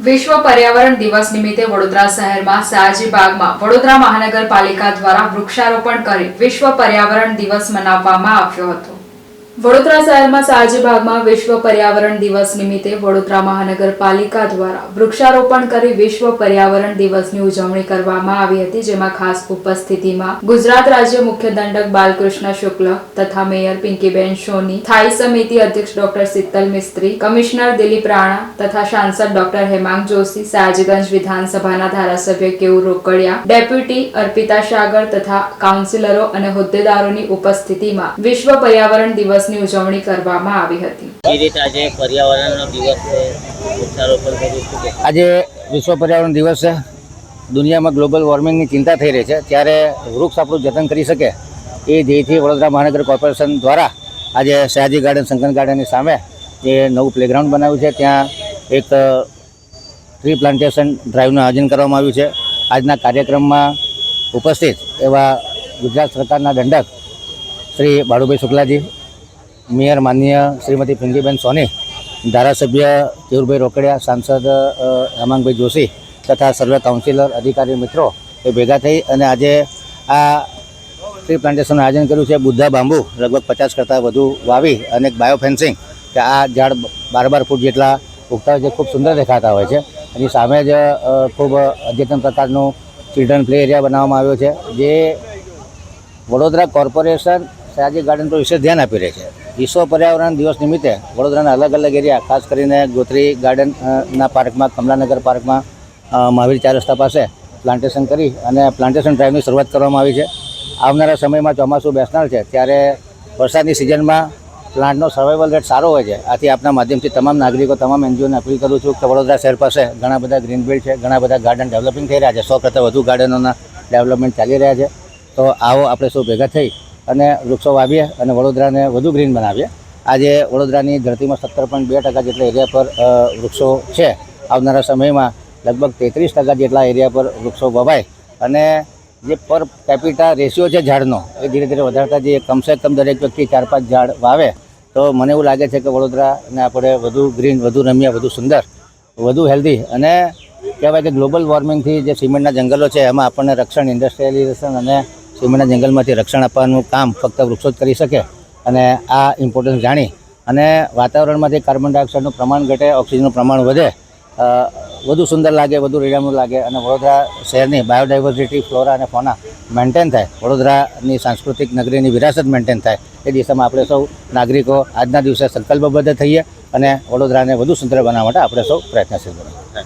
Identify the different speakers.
Speaker 1: વિશ્વ પર્યાવરણ દિવસ નિમિત્તે વડોદરા શહેરમાં સયાજી બાગમાં વડોદરા મહાનગરપાલિકા દ્વારા વૃક્ષારોપણ કરી વિશ્વ પર્યાવરણ દિવસ મનાવવામાં આવ્યો હતો। વડોદરા શહેરમાં સયાજી બાગમાં વિશ્વ પર્યાવરણ દિવસ નિમિત્તે વડોદરા મહાનગરપાલિકા દ્વારા વૃક્ષારોપણ કરી વિશ્વ પર્યાવરણ દિવસની ઉજવણી કરવામાં આવી હતી, જેમાં ખાસ ઉપસ્થિતિમાં ગુજરાત રાજ્ય મુખ્ય દંડક બાલકૃષ્ણ શુક્લ તથા મેયર પિંકીબેન સોની, સ્થાયી સમિતિ અધ્યક્ષ ડોક્ટર શીતલ મિસ્ત્રી, કમિશનર દિલીપ રાણા તથા સાંસદ ડોક્ટર હેમાંગ જોશી, સયાજીગંજ વિધાનસભાના ધારાસભ્ય કેયુર રોકડિયા, ડેપ્યુટી અર્પિતા સાગર તથા કાઉન્સિલરો અને હોદ્દેદારોની ઉપસ્થિતિમાં વિશ્વ પર્યાવરણ દિવસની ઉજવણી કરવામાં આવી હતી।
Speaker 2: આજે પર્યાવરણનો દિવસ છે, વૃક્ષારોપણ કર્યું છે।
Speaker 3: આજે વિશ્વ પર્યાવરણ દિવસ છે। દુનિયામાં ગ્લોબલ વોર્મિંગની ચિંતા થઈ રહી છે, ત્યારે વૃક્ષ આપણું જતન કરી શકે એ ધ્યેયથી વડોદરા મહાનગર કોર્પોરેશન દ્વારા આજે સયાજી ગાર્ડન, શંકર ગાર્ડનની સામે જે નવું પ્લેગ્રાઉન્ડ બનાવ્યું છે, ત્યાં એક ટ્રી પ્લાન્ટેશન ડ્રાઈવનું આયોજન કરવામાં આવ્યું છે। આજના કાર્યક્રમમાં ઉપસ્થિત એવા ગુજરાત સરકારના દંડક શ્રી બાળુભાઈ શુક્લાજી, મેયર માનનીય શ્રીમતી પિંકીબેન સોની, ધારાસભ્ય કેયુરભાઈ રોકડિયા, સાંસદ હેમાંગભાઈ જોશી તથા સર્વે કાઉન્સિલર, અધિકારી મિત્રો એ ભેગા થઈ અને આજે આ ટ્રી પ્લાન્ટેશનનું આયોજન કર્યું છે। બુદ્ધા બાંબુ લગભગ 50 કરતાં વધુ વાવી અને એક બાયોફેન્સિંગ કે આ ઝાડ 12 ફૂટ જેટલા ઉગતા હોય છે, ખૂબ સુંદર દેખાતા હોય છે। એની સામે જ ખૂબ અદ્યતન પ્રકારનું ચિલ્ડ્રન પ્લે એરિયા બનાવવામાં આવ્યો છે, જે વડોદરા કોર્પોરેશન સયાજી ગાર્ડન પર વિશેષ ધ્યાન આપી રહી છે। વિશ્વ પર્યાવરણ દિવસ નિમિત્તે વડોદરાના અલગ અલગ એરિયા, ખાસ કરીને ગોત્રી ગાર્ડનના પાર્કમાં, કમલાનગર પાર્કમાં, મહાવીર 4 રસ્તા પાસે પ્લાન્ટેશન કરી અને પ્લાન્ટેશન ડ્રાઈવની શરૂઆત કરવામાં આવી છે। આવનારા સમયમાં ચોમાસું બેસનાર છે, ત્યારે વરસાદની સિઝનમાં પ્લાન્ટનો સર્વાઈવલ રેટ સારો હોય છે। આથી આપના માધ્યમથી તમામ નાગરિકો, તમામ એનજીઓને અપીલ કરું છું કે વડોદરા શહેર પાસે ઘણા બધા ગ્રીન બેલ્ટ છે, ઘણા બધા ગાર્ડન ડેવલપિંગ થઈ રહ્યા છે, 100 કરતાં વધુ ગાર્ડનોના ડેવલપમેન્ટ ચાલી રહ્યા છે। તો આવો આપણે સૌ ભેગા થઈ અને વૃક્ષો વાવીએ અને વડોદરાને વધુ ગ્રીન બનાવીએ। આજે વડોદરાની ધરતીમાં 17.2% જેટલા એરિયા પર વૃક્ષો છે। આવનારા સમયમાં લગભગ 33% જેટલા એરિયા પર વૃક્ષો વવાય અને જે પર કેપિટા રેશિયો છે ઝાડનો, એ ધીરે ધીરે વધારતા જઈએ। કમસે કમ દરેક વ્યક્તિ 4-5 ઝાડ વાવે તો મને એવું લાગે છે કે વડોદરાને આપણે વધુ ગ્રીન, વધુ રમ્ય, વધુ સુંદર, વધુ હેલ્ધી અને કહેવાય કે ગ્લોબલ વોર્મિંગથી જે સિમેન્ટના જંગલો છે એમાં આપણને રક્ષણ, ઇન્ડસ્ટ્રીયલાઇઝેશન અને સિમેન્ટના જંગલમાંથી રક્ષણ આપવાનું કામ ફક્ત વૃક્ષો જ કરી શકે। અને આ ઇમ્પોર્ટન્સ જાણી અને વાતાવરણમાંથી કાર્બન ડાયોક્સાઇડનું પ્રમાણ ઘટે, ઓક્સિજનનું પ્રમાણ વધે, વધુ સુંદર લાગે, વધુ રીડામણું લાગે અને વડોદરા શહેરની બાયોડાયવર્સિટી, ફ્લોરા અને ફોના મેન્ટેન થાય, વડોદરાની સાંસ્કૃતિક નગરીની વિરાસત મેન્ટેન થાય, એ દિશામાં આપણે સૌ નાગરિકો આજના દિવસે સંકલ્પબદ્ધ થઈએ અને વડોદરાને વધુ સુંદર બનાવવા માટે આપણે સૌ પ્રયત્નશીલ બનીએ।